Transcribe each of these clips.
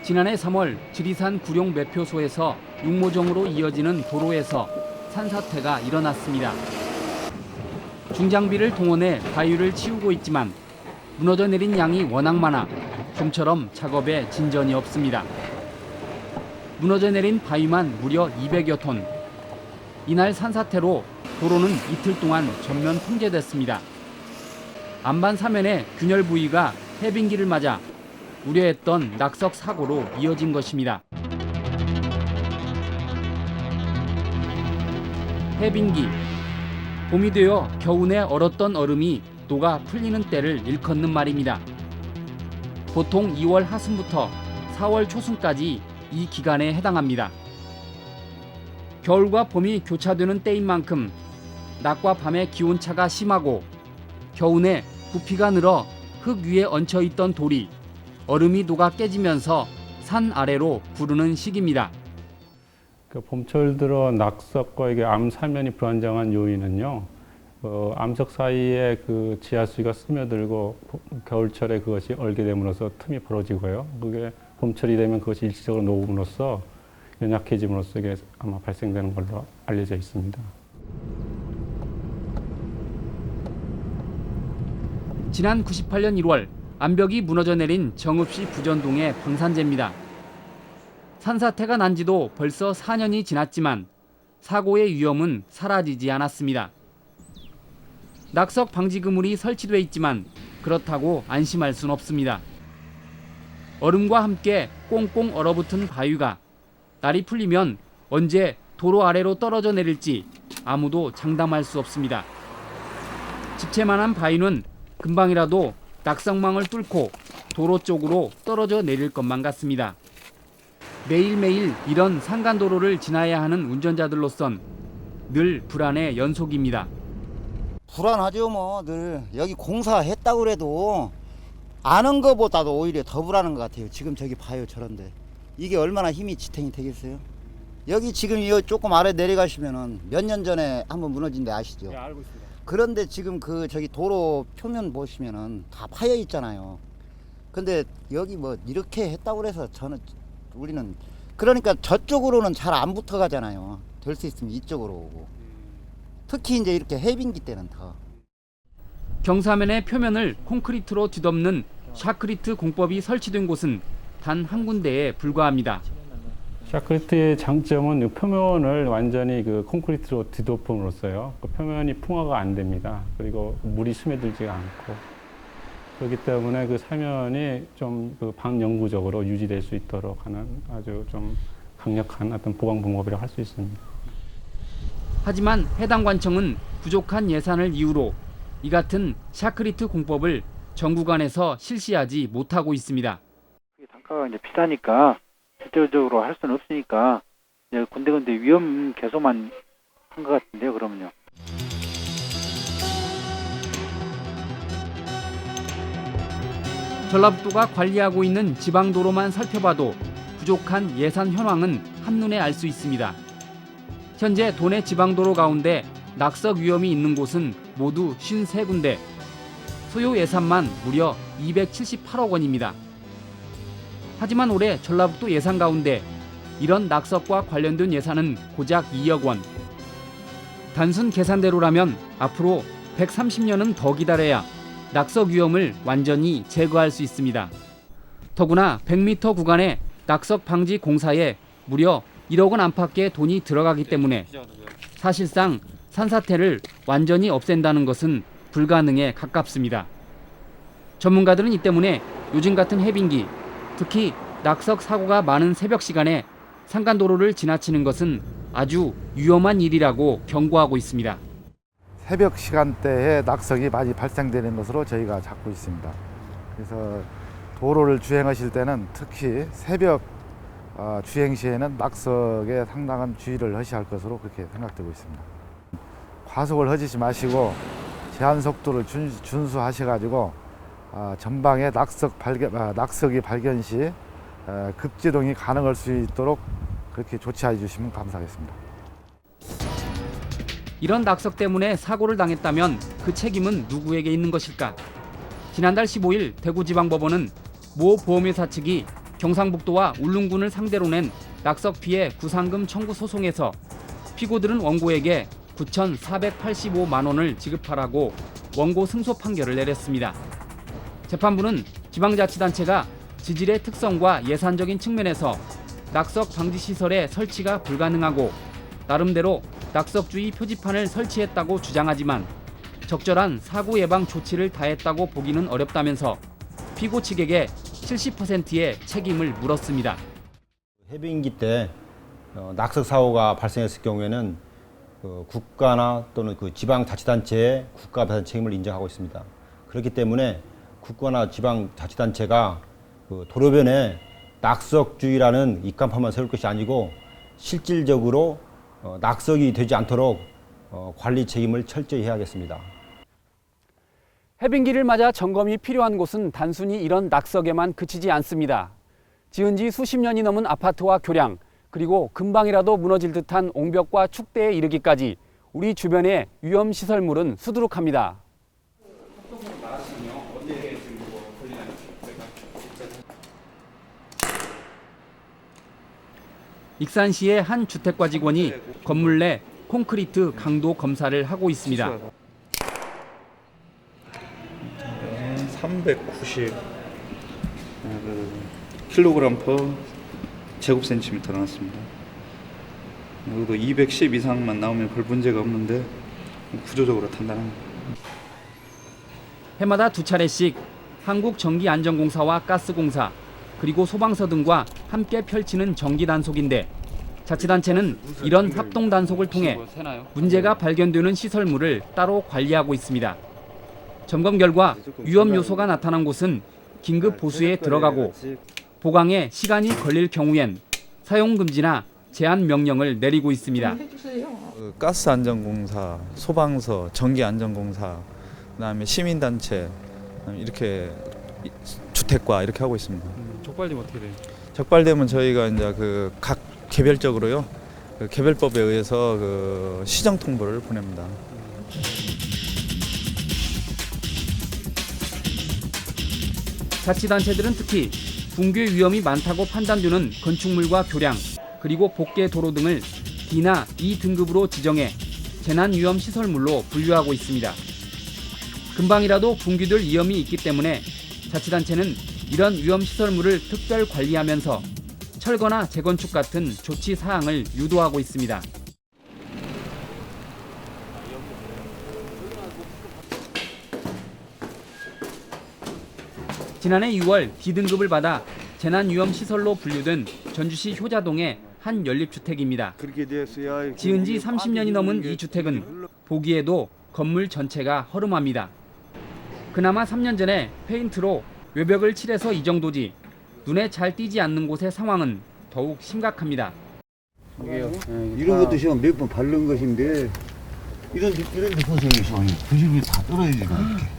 지난해 3월 지리산 구룡 매표소에서 육모정으로 이어지는 도로에서 산사태가 일어났습니다. 중장비를 동원해 바위를 치우고 있지만 무너져 내린 양이 워낙 많아 좀처럼 작업에 진전이 없습니다. 무너져 내린 바위만 무려 200여 톤. 이날 산사태로 도로는 이틀 동안 전면 통제됐습니다. 안반 사면의 균열 부위가 해빙기를 맞아 우려했던 낙석 사고로 이어진 것입니다. 해빙기. 봄이 되어 겨우내 얼었던 얼음이 녹아 풀리는 때를 일컫는 말입니다. 보통 2월 하순부터 4월 초순까지 이 기간에 해당합니다. 겨울과 봄이 교차되는 때인 만큼 낮과 밤의 기온차가 심하고 겨우내 부피가 늘어 흙 위에 얹혀있던 돌이 얼음이 녹아 깨지면서 산 아래로 부르는 시기입니다. 봄철 들어 낙석과 이게 암 사면이 불안정한 요인은요. 암석 사이에 그 지하수가 스며들고 겨울철에 그것이 얼게 됨으로써 틈이 벌어지고요. 그게 봄철이 되면 그것이 일시적으로 녹음으로써 연약해짐으로써 이게 아마 발생되는 걸로 알려져 있습니다. 지난 98년 1월 암벽이 무너져 내린 정읍시 부전동의 방산재입니다. 산사태가 난 지도 벌써 4년이 지났지만 사고의 위험은 사라지지 않았습니다. 낙석 방지 그물이 설치돼 있지만 그렇다고 안심할 순 없습니다. 얼음과 함께 꽁꽁 얼어붙은 바위가 날이 풀리면 언제 도로 아래로 떨어져 내릴지 아무도 장담할 수 없습니다. 집채만한 바위는 금방이라도 낙석망을 뚫고 도로 쪽으로 떨어져 내릴 것만 같습니다. 매일매일 이런 산간도로를 지나야 하는 운전자들로선 늘 불안의 연속입니다. 불안하죠. 뭐 늘 여기 공사했다고 그래도 아는 것보다도 오히려 더 불안한 것 같아요. 지금 저기 봐요. 저런데 이게 얼마나 힘이 지탱이 되겠어요. 여기 지금 이 조금 아래 내려가시면은 몇 년 전에 한번 무너진 데 아시죠? 네, 알고 있습니다. 그런데 지금 그 저기 도로 표면 보시면은 다 파여 있잖아요. 근데 여기 뭐 이렇게 했다고 그래서 우리는 그러니까 저쪽으로는 잘 안 붙어 가잖아요. 될 수 있으면 이쪽으로 오고. 특히 이제 이렇게 해빙기 때는 더. 경사면의 표면을 콘크리트로 뒤덮는 샤크리트 공법이 설치된 곳은 단 한 군데에 불과합니다. 샤크리트의 장점은 표면을 완전히 그 콘크리트로 뒤덮음으로써요. 그 표면이 풍화가 안 됩니다. 그리고 물이 스며들지가 않고 그렇기 때문에 그 사면이 좀 그 반영구적으로 유지될 수 있도록 하는 아주 좀 강력한 어떤 보강 방법이라고 할 수 있습니다. 하지만 해당 관청은 부족한 예산을 이유로 이 같은 샤크리트 공법을 정 구간에서 실시하지 못하고 있습니다. 단가가 이제 비싸니까 실질적으로 할 수는 없으니까 이제 군데군데 위험 개소만 한 것 같은데요. 그러면요. 전라북도가 관리하고 있는 지방도로만 살펴봐도 부족한 예산 현황은 한눈에 알 수 있습니다. 현재 도내 지방도로 가운데 낙석 위험이 있는 곳은 모두 53군데, 소요 예산만 무려 278억 원입니다. 하지만 올해 전라북도 예산 가운데 이런 낙석과 관련된 예산은 고작 2억 원. 단순 계산대로라면 앞으로 130년은 더 기다려야 낙석 위험을 완전히 제거할 수 있습니다. 더구나 100m 구간의 낙석 방지 공사에 무려 1억 원 안팎의 돈이 들어가기 때문에 사실상 산사태를 완전히 없앤다는 것은 불가능에 가깝습니다. 전문가들은 이 때문에 요즘 같은 해빙기, 특히 낙석 사고가 많은 새벽 시간에 산간도로를 지나치는 것은 아주 위험한 일이라고 경고하고 있습니다. 새벽 시간대에 낙석이 많이 발생되는 것으로 저희가 잡고 있습니다. 그래서 도로를 주행하실 때는 특히 새벽 주행 시에는 낙석에 상당한 주의를 하셔야 할 것으로 그렇게 생각되고 있습니다. 과속을 하지 마시고 제한 속도를 준수하셔가지고 전방에 낙석이 발견 시 급제동이 가능할 수 있도록 그렇게 조치해 주시면 감사하겠습니다. 이런 낙석 때문에 사고를 당했다면 그 책임은 누구에게 있는 것일까? 지난달 15일 대구지방법원은 모 보험회사 측이 경상북도와 울릉군을 상대로 낸 낙석 피해 구상금 청구 소송에서 피고들은 원고에게 9,485만 원을 지급하라고 원고 승소 판결을 내렸습니다. 재판부는 지방자치단체가 지질의 특성과 예산적인 측면에서 낙석 방지 시설의 설치가 불가능하고 나름대로 낙석주의 표지판을 설치했다고 주장하지만 적절한 사고 예방 조치를 다했다고 보기는 어렵다면서 피고 측에게 70%의 책임을 물었습니다. 해빙기 때 낙석 사고가 발생했을 경우에는 국가나 또는 그 지방자치단체의 국가배상 책임을 인정하고 있습니다. 그렇기 때문에 국가나 지방자치단체가 도로변에 낙석주의라는 입간판만 세울 것이 아니고 실질적으로 낙석이 되지 않도록 관리 책임을 철저히 해야겠습니다. 해빙기를 맞아 점검이 필요한 곳은 단순히 이런 낙석에만 그치지 않습니다. 지은 지 수십 년이 넘은 아파트와 교량, 그리고 금방이라도 무너질 듯한 옹벽과 축대에 이르기까지 우리 주변의 위험시설물은 수두룩합니다. 익산시의 한 주택과 직원이 건물 내 콘크리트 강도 검사를 하고 있습니다. 390 킬로그램 퍼 제곱센티미터 나왔습니다. 여기도 210 이상만 나오면 별 문제가 없는데 구조적으로 단단합니다. 해마다 2차례씩 한국전기안전공사와 가스공사 그리고 소방서 등과 함께 펼치는 전기 단속인데 자치단체는 이런 합동 단속을 통해 문제가 발견되는 시설물을 따로 관리하고 있습니다. 점검 결과 위험 요소가 나타난 곳은 긴급 보수에 들어가고 보강에 시간이 걸릴 경우엔 사용 금지나 제한 명령을 내리고 있습니다. 가스안전공사, 소방서, 전기안전공사, 그다음에 시민단체, 이렇게 주택과 이렇게 하고 있습니다. 적발되면 어떻게 돼요? 적발되면 저희가 이제 각 개별적으로요, 개별법에 의해서 시정 통보를 보냅니다. 자치단체들은 특히 붕괴 위험이 많다고 판단되는 건축물과 교량 그리고 복개 도로 등을 D나 E 등급으로 지정해 재난위험시설물로 분류하고 있습니다. 금방이라도 붕괴될 위험이 있기 때문에 자치단체는 이런 위험시설물을 특별 관리하면서 철거나 재건축 같은 조치 사항을 유도하고 있습니다. 지난해 6월 D등급을 받아 재난위험시설로 분류된 전주시 효자동의 한 연립주택입니다. 지은 지 30년이 넘은 이 주택은 보기에도 건물 전체가 허름합니다. 그나마 3년 전에 페인트로 외벽을 칠해서 이 정도지 눈에 잘 띄지 않는 곳의 상황은 더욱 심각합니다. 이런 것도 시험 몇 번 바른 것인데 이런 데 보세요. 부실이 다 떨어지죠.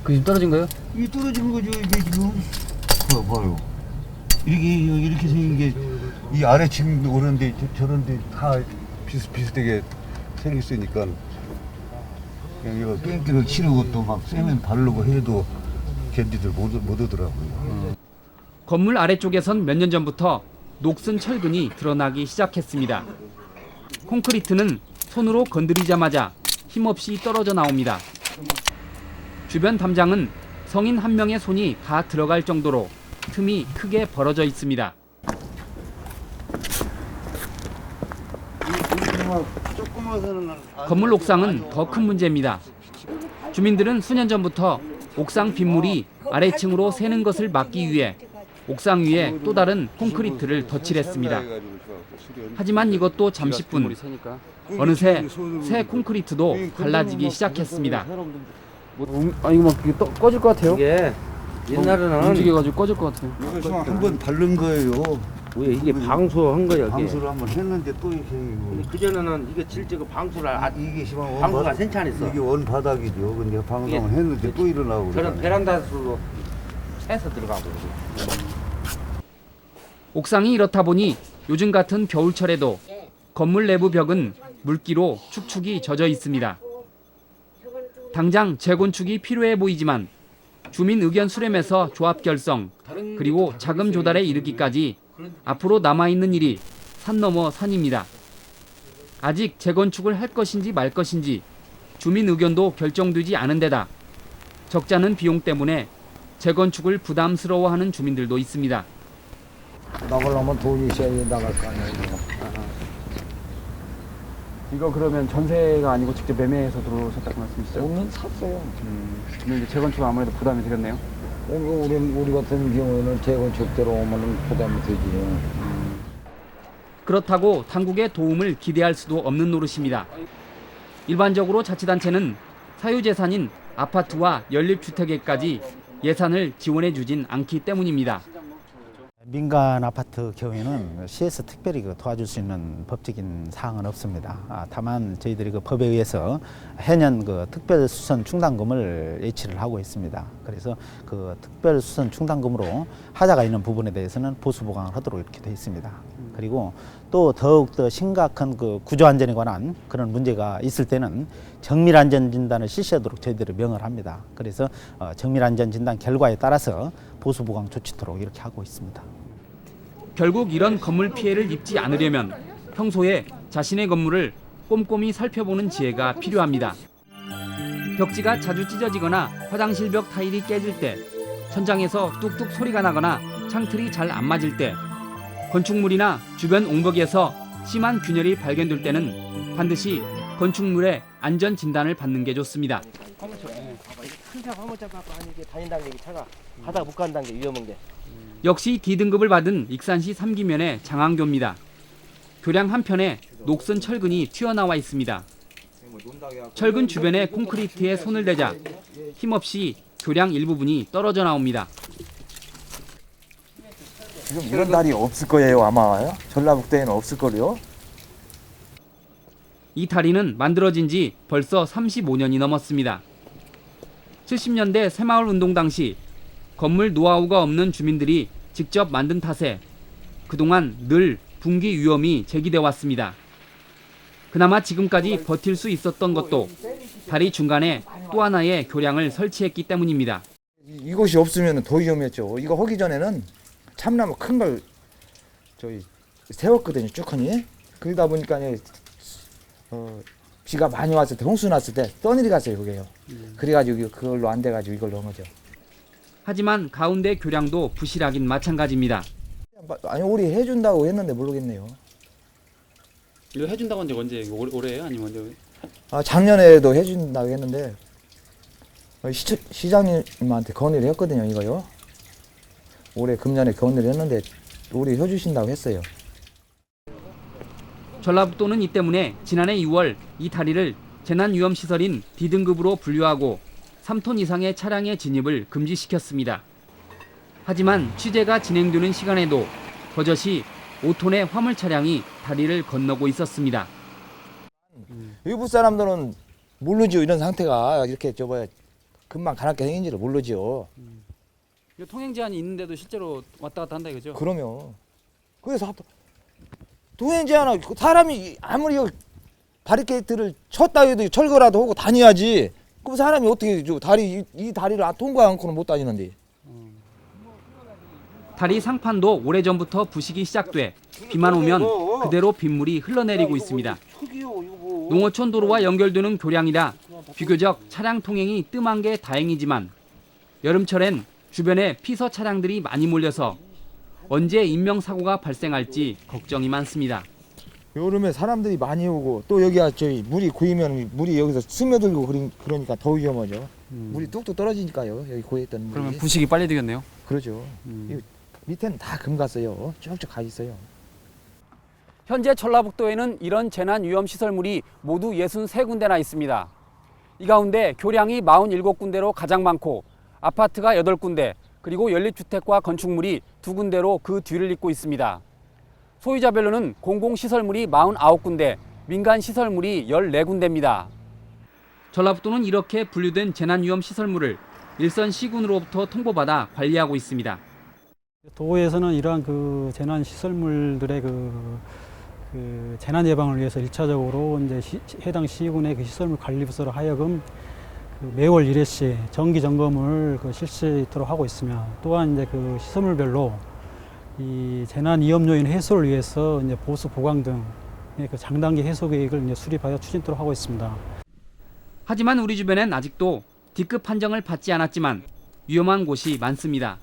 그 집 떨어진 거요? 이게 떨어진 거죠. 이게 지금 봐요. 이렇게 생긴 게 이 아래 지금 오는데 저런데 다 비슷비슷하게 생겼으니까 그냥 이거 뺑기를 치르고 또 막 세면 바르고 해도 견디들 못 오더라고요. 건물 아래쪽에선 몇 년 전부터 녹슨 철근이 드러나기 시작했습니다. 콘크리트는 손으로 건드리자마자 힘없이 떨어져 나옵니다. 주변 담장은 성인 한 명의 손이 다 들어갈 정도로 틈이 크게 벌어져 있습니다. 건물 옥상은 더 큰 문제입니다. 주민들은 수년 전부터 옥상 빗물이 아래층으로 새는 것을 막기 위해 옥상 위에 또 다른 콘크리트를 덧칠했습니다. 하지만 이것도 잠시뿐. 어느새 새 콘크리트도 갈라지기 시작했습니다. 이거 막 꺼질 것 같아요. 이게 옛날에는 움직여가지고 꺼질 것 같아요. 이거 한번 바른 거예요. 왜 이게 방수한 거야. 방수를 한번 했는데 또 이렇게 그 전에는 이거 질적으로 방수를 이게 심한 방수가 생찬했어. 이게 원 바닥이죠. 근데 방수 한번 했는데 또 일어나고. 저는 베란다로 해서 들어가고. 옥상이 이렇다 보니 요즘 같은 겨울철에도 건물 내부 벽은 물기로 축축이 젖어 있습니다. 당장 재건축이 필요해 보이지만 주민 의견 수렴에서 조합 결성 그리고 자금 조달에 이르기까지 앞으로 남아있는 일이 산 넘어 산입니다. 아직 재건축을 할 것인지 말 것인지 주민 의견도 결정되지 않은 데다 적잖은 비용 때문에 재건축을 부담스러워하는 주민들도 있습니다. 나가려면 돈이 있어야 나갈 거 아니에요. 이거 그러면 전세가 아니고 직접 매매해서 들어오셨다고 말씀이시죠? 오면 샀어요. 근데 이제 재건축은 아무래도 부담이 되겠네요. 우리 같은 경우에는 재건축대로 오면 부담이 되지. 그렇다고 당국의 도움을 기대할 수도 없는 노릇입니다. 일반적으로 자치단체는 사유재산인 아파트와 연립주택에까지 예산을 지원해주진 않기 때문입니다. 민간 아파트 경우에는 시에서 특별히 도와줄 수 있는 법적인 사항은 없습니다. 다만 저희들이 그 법에 의해서 해년 그 특별 수선 충당금을 예치를 하고 있습니다. 그래서 그 특별 수선 충당금으로 하자가 있는 부분에 대해서는 보수 보강을 하도록 이렇게 되어 있습니다. 그리고 또 더욱 더 심각한 그 구조 안전에 관한 그런 문제가 있을 때는 정밀 안전 진단을 실시하도록 저희들이 명을 합니다. 그래서 정밀 안전 진단 결과에 따라서 보수 보강 조치토록 이렇게 하고 있습니다. 결국 이런 건물 피해를 입지 않으려면 평소에 자신의 건물을 꼼꼼히 살펴보는 지혜가 필요합니다. 벽지가 자주 찢어지거나 화장실 벽 타일이 깨질 때, 천장에서 뚝뚝 소리가 나거나 창틀이 잘 안 맞을 때, 건축물이나 주변 옹벽에서 심한 균열이 발견될 때는 반드시 건축물의 안전 진단을 받는 게 좋습니다. 하다가 못 간다는 게 위험한 게. 역시 D등급을 받은 익산시 3기면의 장안교입니다. 교량 한편에 녹슨 철근이 튀어나와 있습니다. 철근 주변에 콘크리트에 손을 대자 힘없이 교량 일부분이 떨어져 나옵니다. 지금 이런 날이 없을 거예요, 아마. 전라북도에는 없을 거요. 이 다리는 만들어진 지 벌써 35년이 넘었습니다. 70년대 새마을 운동 당시 건물 노하우가 없는 주민들이 직접 만든 탓에 그동안 늘 붕괴 위험이 제기돼 왔습니다. 그나마 지금까지 버틸 수 있었던 것도 다리 중간에 또 하나의 교량을 설치했기 때문입니다. 이곳이 없으면 더 위험했죠. 이거 하기 전에는 참나무 큰 걸 저희 세웠거든요, 쭉하니. 그러다 보니까 비가 많이 왔을 때, 홍수 났을 때 떠내리 갔어요, 그게요. 그래가지고 그걸로 안 돼가지고 이걸 넣은 거죠. 하지만 가운데 교량도 부실하긴 마찬가지입니다. 아니, 우리 해준다고 했는데 모르겠네요. 이거 해준다고 한 지 언제? 올해예요? 아니면 언제? 작년에도 해준다고 했는데 시장님한테 건의를 했거든요, 이거요. 올해 금년에 건의를 했는데 올해 해주신다고 했어요. 전라북도는 이 때문에 지난해 6월 이 다리를 재난위험시설인 D등급으로 분류하고 3톤 이상의 차량의 진입을 금지시켰습니다. 하지만 취재가 진행되는 시간에도 버젓이 5톤의 화물 차량이 다리를 건너고 있었습니다. 일부 사람들은 모르죠, 이런 상태가 이렇게 금방 가납게 생긴지를 모르죠. 이거 통행 제한이 있는데도 실제로 왔다 갔다 한다 이거죠? 그러면 그래서 도행지 하나 사람이 아무리 바리케이트를 쳤다 해도 철거라도 하고 다녀야지. 그럼 사람이 어떻게 이 다리를 통과 않고는 못 다니는데. 다리 상판도 오래전부터 부식이 시작돼 비만 오면 그대로 빗물이 흘러내리고 있습니다. 농어촌 도로와 연결되는 교량이라 비교적 차량 통행이 뜸한 게 다행이지만 여름철엔 주변에 피서 차량들이 많이 몰려서 언제 인명사고가 발생할지 걱정이 많습니다. 여름에 사람들이 많이 오고 또 여기가 물이 고이면 물이 여기서 스며들고 그러니까 더 위험하죠. 물이 뚝뚝 떨어지니까요. 여기 고였던 물이. 그러면 부식이 빨리 되겠네요. 그러죠. 이 밑에는 다 금 갔어요. 쭉쭉 가 있어요. 현재 전라북도에는 이런 재난위험시설물이 모두 63군데나 있습니다. 이 가운데 교량이 47군데로 가장 많고 아파트가 8군데, 그리고 연립주택과 건축물이 2군데로 그 뒤를 잇고 있습니다. 소유자별로는 공공시설물이 49군데, 민간시설물이 14군데입니다. 전라북도는 이렇게 분류된 재난위험시설물을 일선 시군으로부터 통보받아 관리하고 있습니다. 도에서는 이러한 그 재난 시설물들의 그 재난 예방을 위해서 1차적으로 이제 해당 시군의 그 시설물 관리부서로 하여금 그 매월 1회씩 정기 점검을 실시토록 하고 있으며, 또한 이제 그 시설물별로 이 재난 위험 요인 해소를 위해서 이제 보수 보강 등의 그 장단기 해소 계획을 이제 수립하여 추진토록 하고 있습니다. 하지만 우리 주변엔 아직도 D급 판정을 받지 않았지만 위험한 곳이 많습니다.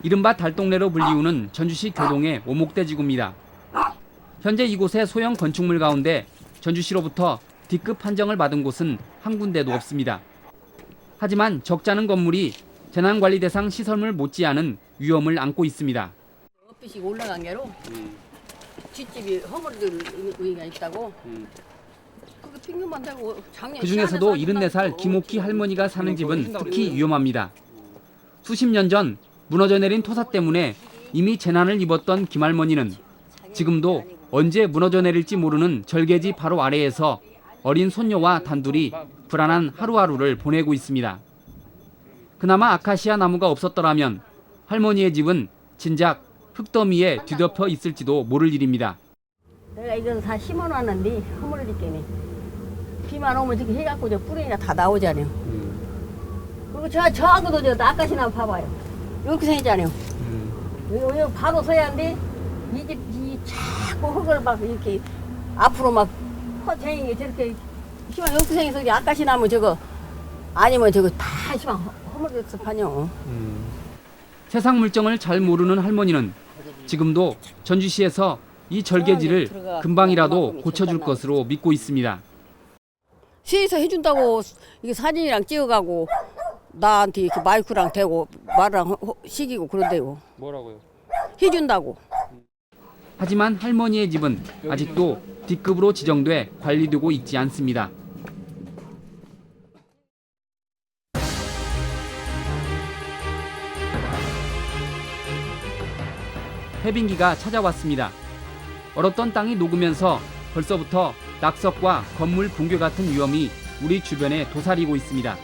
이른바 달동네로 불리우는 전주시 교동의 오목대지구입니다. 현재 이곳의 소형 건축물 가운데 전주시로부터 D급 판정을 받은 곳은 한 군데도 없습니다. 하지만 적잖은 건물이 재난관리 대상 시설물 못지않은 위험을 안고 있습니다. 엇빛이 올라간 게로 뒷집이 허물들 의가 있다고. 그거 핑계만 대고 작년 그 중에서도 74살 김옥희 할머니가 사는 집은 특히 위험합니다. 수십 년 전 무너져 내린 토사 때문에 이미 재난을 입었던 김 할머니는 지금도 언제 무너져 내릴지 모르는 절개지 바로 아래에서 어린 손녀와 단둘이 불안한 하루하루를 보내고 있습니다. 그나마 아카시아 나무가 없었더라면 할머니의 집은 진작 흙더미에 뒤덮여 있을지도 모를 일입니다. 내가 이건 다 심어놨는데 허물리겠네. 비만 오면 저렇게 해갖고 저 뿌리가 다 나오잖아요. 그리고 저하고도 저 아까시 나무 봐봐요. 이렇게 생겼잖아요. 여기 바로 서야 하는데 이 집이 자꾸 흙을 막 이렇게 앞으로 막 허쟁이 저렇게 희망 이렇게 생겨서 아까시 나무 저거 아니면 저거 다 희망 허물렸어 파뇨. 세상 물정을 잘 모르는 할머니는 지금도 전주시에서 이 절개지를 금방이라도 고쳐줄 것으로 믿고 있습니다. 시에서 해준다고 이게 사진이랑 찍어가고 나한테 이렇게 마이크랑 대고 말랑 시키고 그런데요. 뭐라고요? 해준다고. 하지만 할머니의 집은 아직도 D급으로 지정돼 관리되고 있지 않습니다. 해빙기가 찾아왔습니다. 얼었던 땅이 녹으면서 벌써부터 낙석과 건물 붕괴 같은 위험이 우리 주변에 도사리고 있습니다.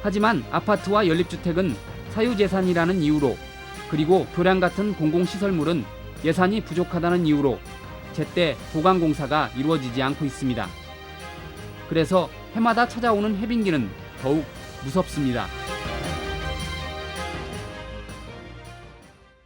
하지만 아파트와 연립주택은 사유재산이라는 이유로 그리고 교량 같은 공공시설물은 예산이 부족하다는 이유로 제때 보강공사가 이루어지지 않고 있습니다. 그래서 해마다 찾아오는 해빙기는 더욱 무섭습니다.